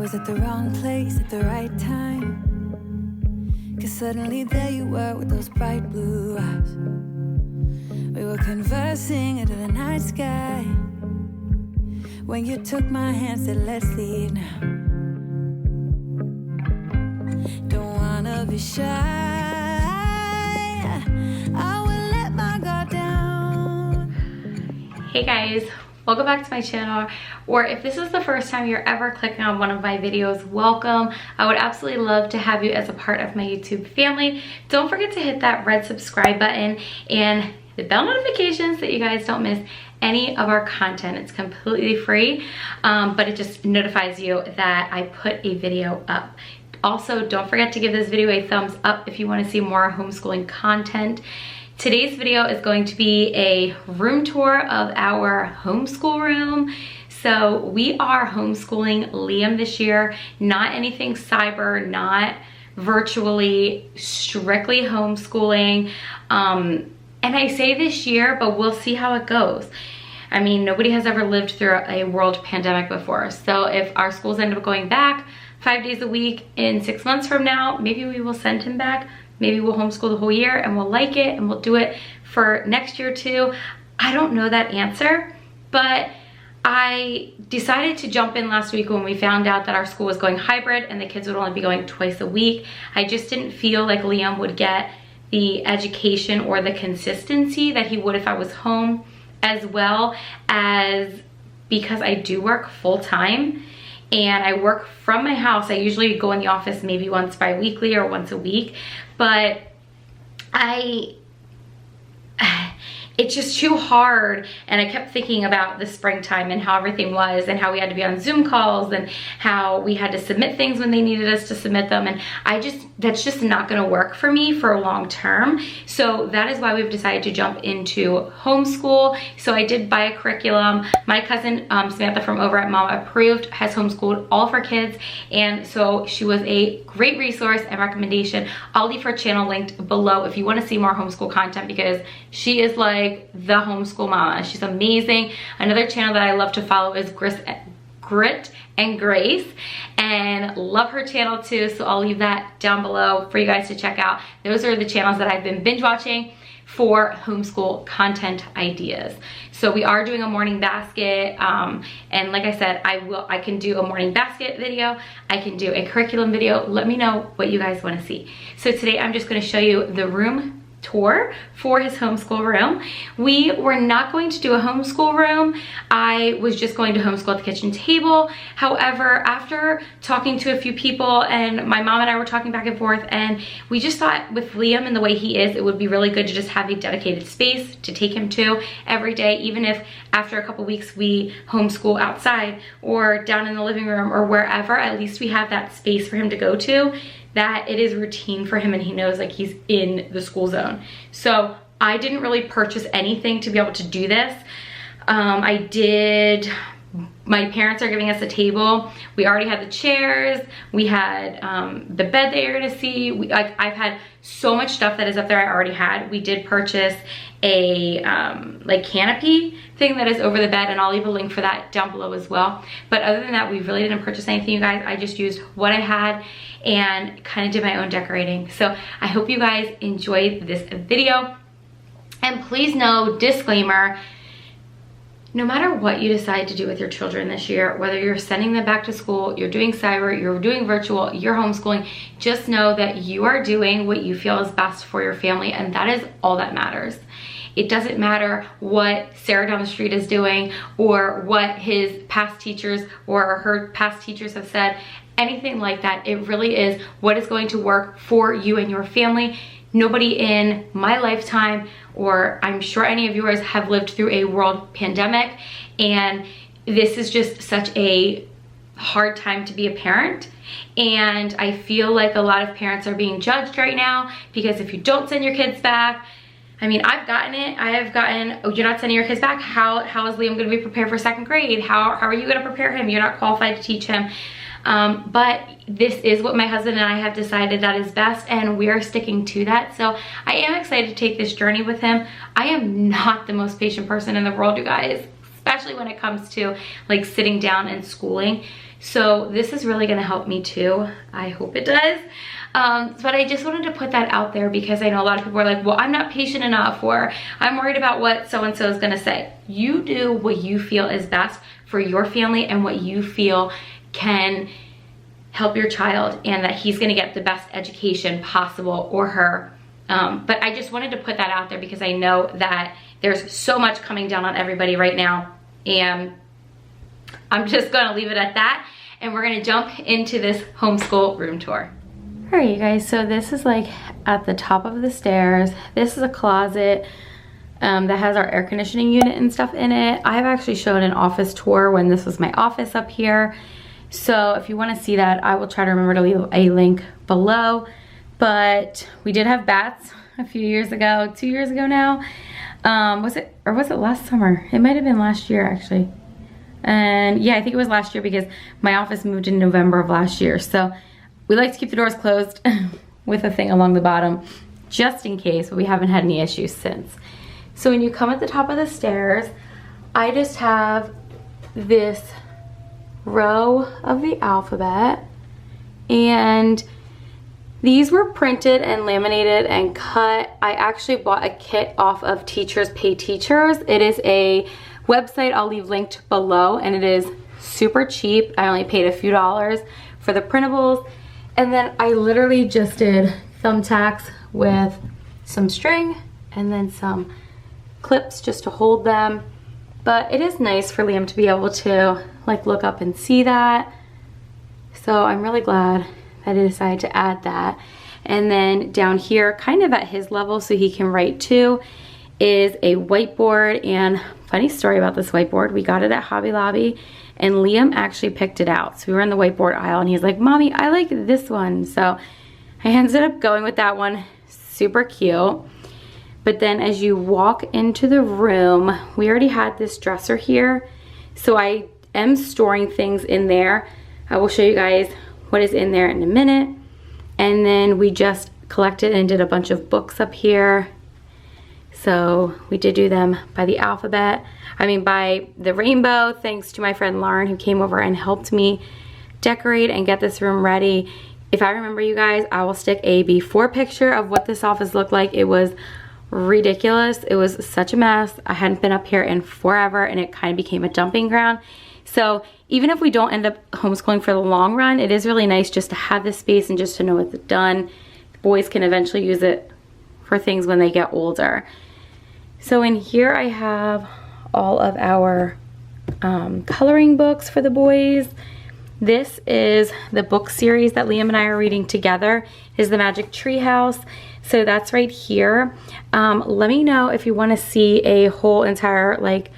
was at the wrong place at the right time. 'Cause suddenly there you were with those bright blue eyes. We were conversing under the night sky when you took my hand, said let's leave now. Don't wanna be shy, I will let my guard down. Hey guys, welcome back to my channel, or if this is the first time you're ever clicking on one of my videos, welcome. I would absolutely love to have you as a part of my YouTube family. Don't forget to hit that red subscribe button and the bell notifications so you guys don't miss any of our content. It's completely free, but it just notifies you that I put a video up. Also, don't forget to give this video a thumbs up if you want to see more homeschooling content. Today's video is going to be a room tour of our homeschool room. So we are homeschooling Liam this year, not anything cyber, not virtually, strictly homeschooling. And I say this year, but we'll see how it goes. I mean, nobody has ever lived through a world pandemic before. So if our schools end up going back 5 days a week in 6 months from now, maybe we will send him back. Maybe we'll homeschool the whole year and we'll like it and we'll do it for next year too. I don't know that answer, but I decided to jump in last week when we found out that our school was going hybrid and the kids would only be going twice a week. I just didn't feel like Liam would get the education or the consistency that he would if I was home, as well as because I do work full-time and I work from my house. I usually go in the office maybe once bi-weekly or once a week, but it's just too hard. And I kept thinking about the springtime and how everything was and how we had to be on Zoom calls and how we had to submit things when they needed us to submit them. And that's just not gonna work for me for a long term. So that is why we've decided to jump into homeschool. So I did buy a curriculum. My cousin Samantha from over at Mama Approved has homeschooled all of her kids. And so she was a great resource and recommendation. I'll leave her channel linked below if you wanna see more homeschool content, because she is like the homeschool mama. She's amazing. Another channel that I love to follow is Grit and Grace, and love her channel too, so I'll leave that down below for you guys to check out. Those are the channels that I've been binge watching for homeschool content ideas. So we are doing a morning basket, and like I said, I can do a morning basket video, I can do a curriculum video. Let me know what you guys want to see. So today I'm just going to show you the room tour for his homeschool room. We were not going to do a homeschool room. I was just going to homeschool at the kitchen table. However, after talking to a few people, and my mom and I were talking back and forth, and we just thought with Liam and the way he is, it would be really good to just have a dedicated space to take him to every day, even if after a couple weeks we homeschool outside or down in the living room or wherever, at least we have that space for him to go to, that it is routine for him and he knows like he's in the school zone. So I didn't really purchase anything to be able to do this. My parents are giving us a table. We already had the chairs. We had the bed that you're gonna see. I've had so much stuff that is up there I already had. We did purchase a like canopy thing that is over the bed, and I'll leave a link for that down below as well. But other than that, we really didn't purchase anything, you guys. I just used what I had and kind of did my own decorating. So I hope you guys enjoyed this video. And please know, disclaimer, no matter what you decide to do with your children this year, whether you're sending them back to school, you're doing cyber, you're doing virtual, you're homeschooling, just know that you are doing what you feel is best for your family, and that is all that matters. It doesn't matter what Sarah down the street is doing or what his past teachers or her past teachers have said, anything like that. It really is what is going to work for you and your family. Nobody in my lifetime, or I'm sure any of yours, have lived through a world pandemic, and this is just such a hard time to be a parent. And I feel like a lot of parents are being judged right now because if you don't send your kids back, I mean, I've gotten it. I have gotten, oh, you're not sending your kids back? How is Liam gonna be prepared for second grade? How are you gonna prepare him? You're not qualified to teach him. But this is what my husband and I have decided that is best, and we are sticking to that. So I am excited to take this journey with him. I am not the most patient person in the world, you guys, especially when it comes to like sitting down and schooling. So this is really gonna help me too. I hope it does. But I just wanted to put that out there because I know a lot of people are like, well, I'm not patient enough, or I'm worried about what so-and-so is gonna say. You do what you feel is best for your family and what you feel can help your child, and that he's gonna get the best education possible, or her. But I just wanted to put that out there because I know that there's so much coming down on everybody right now, and I'm just gonna leave it at that, and we're gonna jump into this homeschool room tour. All right, you guys, so this is like at the top of the stairs. This is a closet that has our air conditioning unit and stuff in it. I have actually showed an office tour when this was my office up here. So if you wanna see that, I will try to remember to leave a link below. But we did have bats a few years ago, 2 years ago now. Was it last summer? It might've been last year actually. And yeah, I think it was last year because my office moved in November of last year. So we like to keep the doors closed with a thing along the bottom, just in case, but we haven't had any issues since. So when you come at the top of the stairs, I just have this row of the alphabet, and these were printed and laminated and cut. I actually bought a kit off of Teachers Pay Teachers. It is a website I'll leave linked below, and it is super cheap. I only paid a few dollars for the printables. And then I literally just did thumbtacks with some string and then some clips just to hold them. But it is nice for Liam to be able to like look up and see that. So I'm really glad that I decided to add that. And then down here, kind of at his level so he can write too, is a whiteboard. And funny story about this whiteboard, we got it at Hobby Lobby and Liam actually picked it out. So we were in the whiteboard aisle and he's like, Mommy, I like this one. So I ended up going with that one. Super cute. But then as you walk into the room, we already had this dresser here. So I am storing things in there. I will show you guys what is in there in a minute. And then we just collected and did a bunch of books up here. So we did do them by the alphabet. I mean by the rainbow, thanks to my friend Lauren who came over and helped me decorate and get this room ready. If I remember, you guys, I will stick a before picture of what this office looked like. It was ridiculous. It was such a mess. I hadn't been up here in forever and it kind of became a dumping ground. So even if we don't end up homeschooling for the long run, it is really nice just to have this space and just to know it's done. The boys can eventually use it for things when they get older. So in here I have all of our coloring books for the boys. This is the book series that Liam and I are reading together, is the Magic Tree House. So that's right here. Let me know if you want to see a whole entire like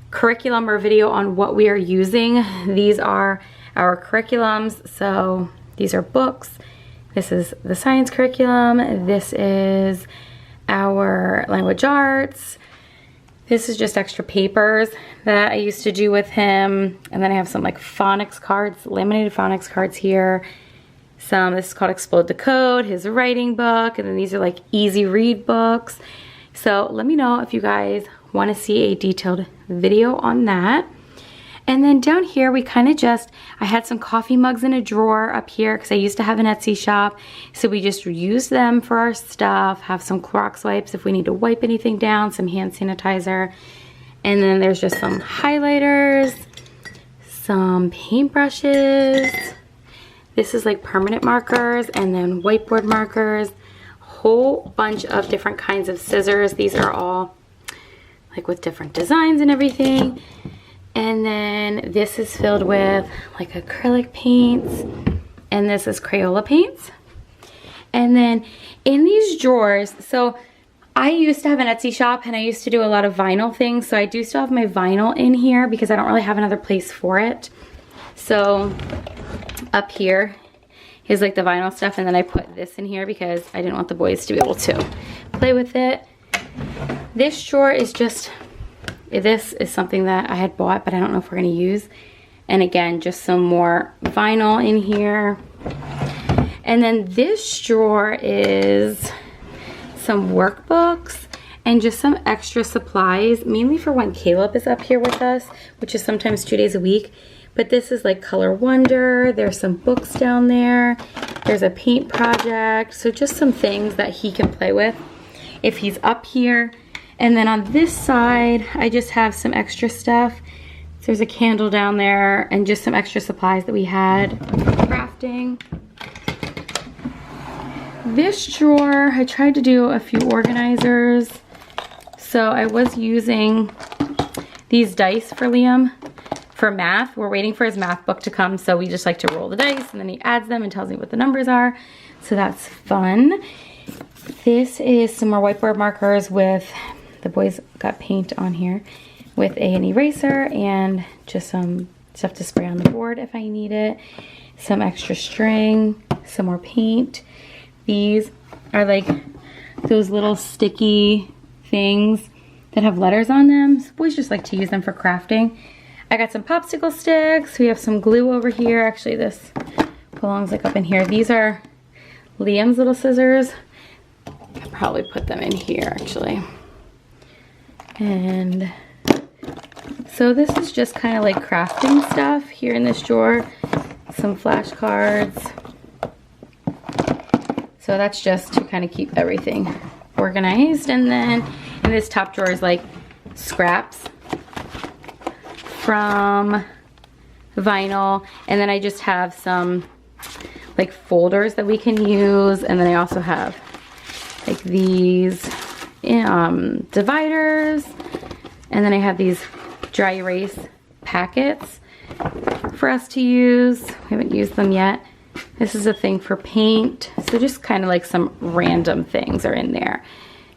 curriculum or video on what we are using. These are our curriculums. So these are books. This is the science curriculum. This is our language arts. This is just extra papers that I used to do with him. And then I have some like phonics cards, laminated phonics cards here. This is called Explode the Code, his writing book. And then these are like easy read books. So let me know if you guys want to see a detailed video on that. And then down here, we kind of I had some coffee mugs in a drawer up here because I used to have an Etsy shop. So we just used them for our stuff, have some Clorox wipes if we need to wipe anything down, some hand sanitizer. And then there's just some highlighters, some paintbrushes. This is like permanent markers and then whiteboard markers, whole bunch of different kinds of scissors. These are all like with different designs and everything. And then this is filled with like acrylic paints, and this is Crayola paints. And then in these drawers, so I used to have an Etsy shop and I used to do a lot of vinyl things. So I do still have my vinyl in here because I don't really have another place for it. So up here is like the vinyl stuff, and then I put this in here because I didn't want the boys to be able to play with it. This drawer is this is something that I had bought, but I don't know if we're gonna use. And again, just some more vinyl in here. And then this drawer is some workbooks and just some extra supplies, mainly for when Caleb is up here with us, which is sometimes 2 days a week. But this is like Color Wonder. There's some books down there. There's a paint project. So just some things that he can play with if he's up here. And then on this side, I just have some extra stuff. So there's a candle down there and just some extra supplies that we had crafting. This drawer, I tried to do a few organizers. So I was using these dice for Liam for math. We're waiting for his math book to come, so we just like to roll the dice and then he adds them and tells me what the numbers are. So that's fun. This is some more whiteboard markers with, the boys got paint on here, with an eraser and just some stuff to spray on the board if I need it. Some extra string, some more paint. These are like those little sticky things that have letters on them. So boys just like to use them for crafting. I got some popsicle sticks. We have some glue over here. Actually, this belongs like up in here. These are Liam's little scissors. I'll probably put them in here actually. And so this is just kind of like crafting stuff here in this drawer. Some flashcards. So that's just to kind of keep everything organized. And then in this top drawer is like scraps from vinyl. And then I just have some like folders that we can use. And then I also have like these dividers. And then I have these dry erase packets for us to use. We haven't used them yet. This is a thing for paint. So just kind of like some random things are in there.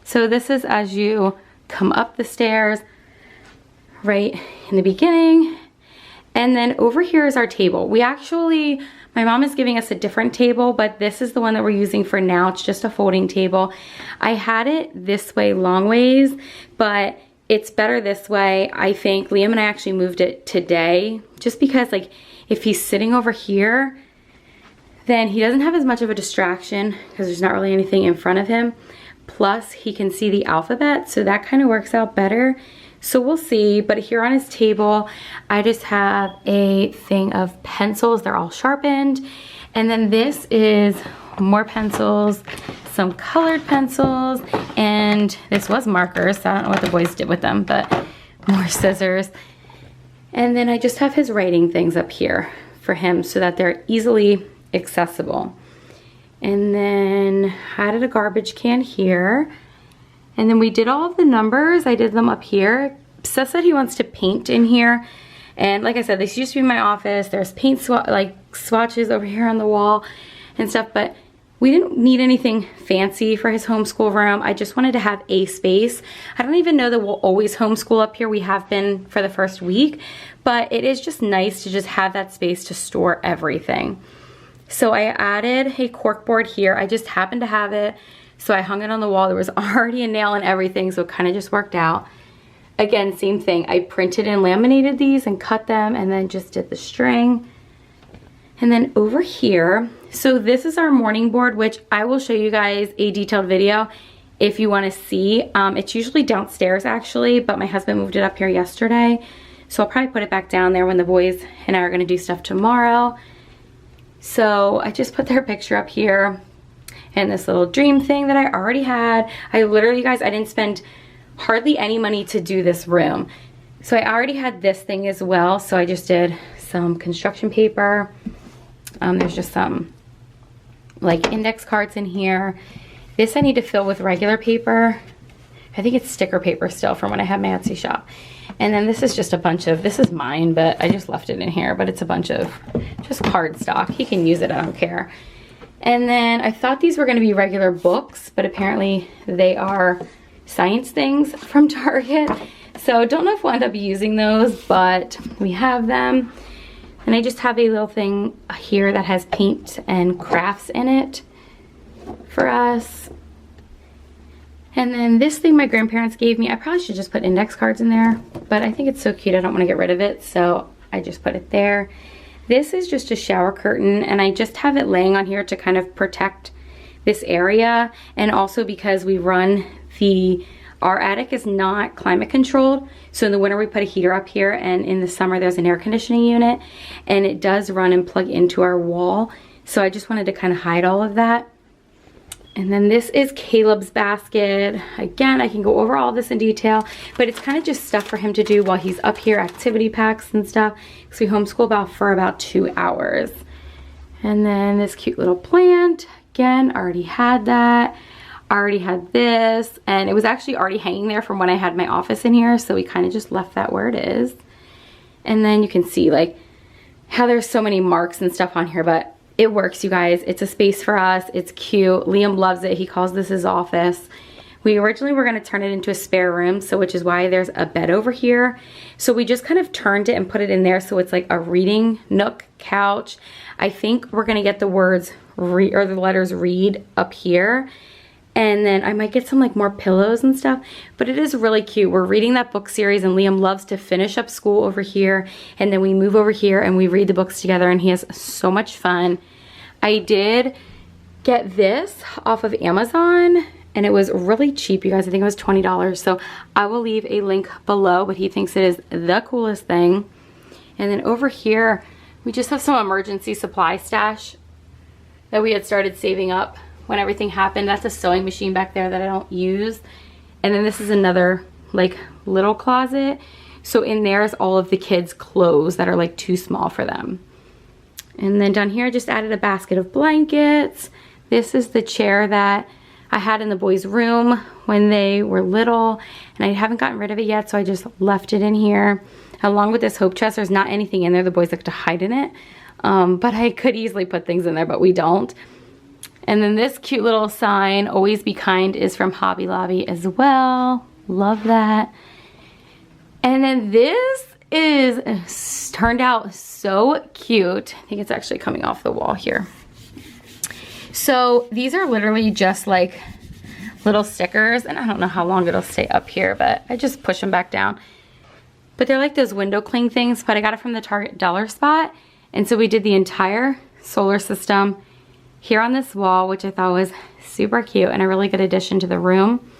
So this is as you come up the stairs right in the beginning. And then over here is our table. We actually, my mom is giving us a different table, but this is the one that we're using for now. It's just a folding table. I had it this way long ways, but it's better this way. I think Liam and I actually moved it today just because like if he's sitting over here, then he doesn't have as much of a distraction because there's not really anything in front of him. Plus he can see the alphabet, so that kind of works out better. So we'll see, but here on his table, I just have a thing of pencils. They're all sharpened. And then this is more pencils, some colored pencils, and this was markers. So I don't know what the boys did with them, but more scissors. And then I just have his writing things up here for him so that they're easily accessible. And then I added a garbage can here. And then we did all of the numbers. I did them up here. Seth said he wants to paint in here. And like I said, this used to be my office. There's paint swatches over here on the wall and stuff, but we didn't need anything fancy for his homeschool room. I just wanted to have a space. I don't even know that we'll always homeschool up here. We have been for the first week, but it is just nice to just have that space to store everything. So I added a cork board here. I just happened to have it, so I hung it on the wall. There was already a nail and everything, so it kind of just worked out. Again, same thing. I printed and laminated these and cut them and then just did the string. And then over here, so this is our morning board, which I will show you guys a detailed video if you want to see. It's usually downstairs actually, but my husband moved it up here yesterday. So I'll probably put it back down there when the boys and I are going to do stuff tomorrow. So I just put their picture up here and this little dream thing that I already had. I literally, guys, I didn't spend hardly any money to do this room. So I already had this thing as well. So I just did some construction paper. There's just some like index cards in here. This I need to fill with regular paper. I think it's sticker paper still from when I had my Etsy shop. And then this is just a bunch of, this is mine, but I just left it in here, but it's a bunch of just cardstock. He can use it, I don't care. And then I thought these were gonna be regular books, but apparently they are science things from Target. So don't know if we'll end up using those, but we have them. And I just have a little thing here that has paint and crafts in it for us. And then this thing my grandparents gave me, I probably should just put index cards in there, but I think it's so cute I don't want to get rid of it, so I just put it there. This is just a shower curtain, and I just have it laying on here to kind of protect this area, and also because we run our attic is not climate controlled. So in the winter we put a heater up here, and in the summer there's an air conditioning unit, and it does run and plug into our wall. So I just wanted to kind of hide all of that. And then this is Caleb's basket. Again, I can go over all this in detail, but it's kind of just stuff for him to do while he's up here, activity packs and stuff. Because we homeschool for about 2 hours. And then this cute little plant. Again, already had that. Already had this. And it was actually already hanging there from when I had my office in here. So we kind of just left that where it is. And then you can see like how there's so many marks and stuff on here, but it works, you guys. It's a space for us. It's cute. Liam loves it. He calls this his office. We originally were going to turn it into a spare room, so which is why there's a bed over here. So we just kind of turned it and put it in there so it's like a reading nook, couch. I think we're going to get the words or the letters read up here. And then I might get some like more pillows and stuff, but it is really cute. We're reading that book series, and Liam loves to finish up school over here, and then we move over here and we read the books together, and he has so much fun. I did get this off of Amazon, and it was really cheap, you guys. I think it was $20, so I will leave a link below, but he thinks it is the coolest thing. And then over here, we just have some emergency supply stash that we had started saving up when everything happened. That's a sewing machine back there that I don't use. And then this is another like little closet. So in there is all of the kids' clothes that are like too small for them. And then down here I just added a basket of blankets. This is the chair that I had in the boys' room when they were little, and I haven't gotten rid of it yet, so I just left it in here. Along with this hope chest, there's not anything in there. The boys like to hide in it. But I could easily put things in there, but we don't. And then this cute little sign, always be kind, is from Hobby Lobby as well. Love that. And then this is turned out so cute. I think it's actually coming off the wall here. So these are literally just like little stickers, and I don't know how long it'll stay up here, but I just push them back down. But they're like those window cling things, but I got it from the Target dollar spot. And so we did the entire solar system here on this wall, which I thought was super cute and a really good addition to the room.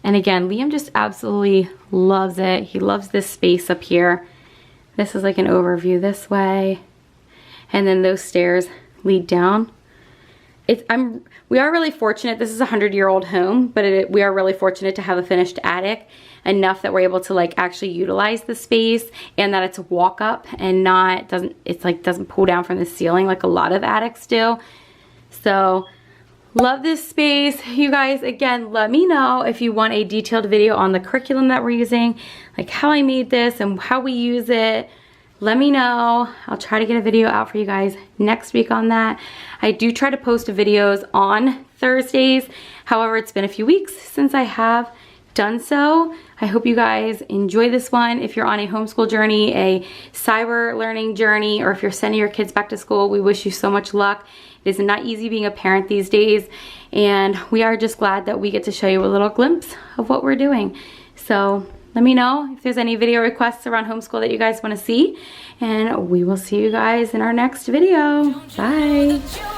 And again, Liam just absolutely loves it. He loves this space up here. This is like an overview this way. And then those stairs lead down. We are really fortunate. This is a 100-year-old home, but we are really fortunate to have a finished attic, enough that we're able to like actually utilize the space, and that it's a walk up and doesn't pull down from the ceiling like a lot of attics do. So love this space. You guys, again, let me know if you want a detailed video on the curriculum that we're using, like how I made this and how we use it. Let me know. I'll try to get a video out for you guys next week on that. I do try to post videos on Thursdays. However, it's been a few weeks since I have done so. I hope you guys enjoy this one. If you're on a homeschool journey, a cyber learning journey, or if you're sending your kids back to school, we wish you so much luck. It is not easy being a parent these days, and we are just glad that we get to show you a little glimpse of what we're doing. So let me know if there's any video requests around homeschool that you guys want to see, and we will see you guys in our next video. Bye.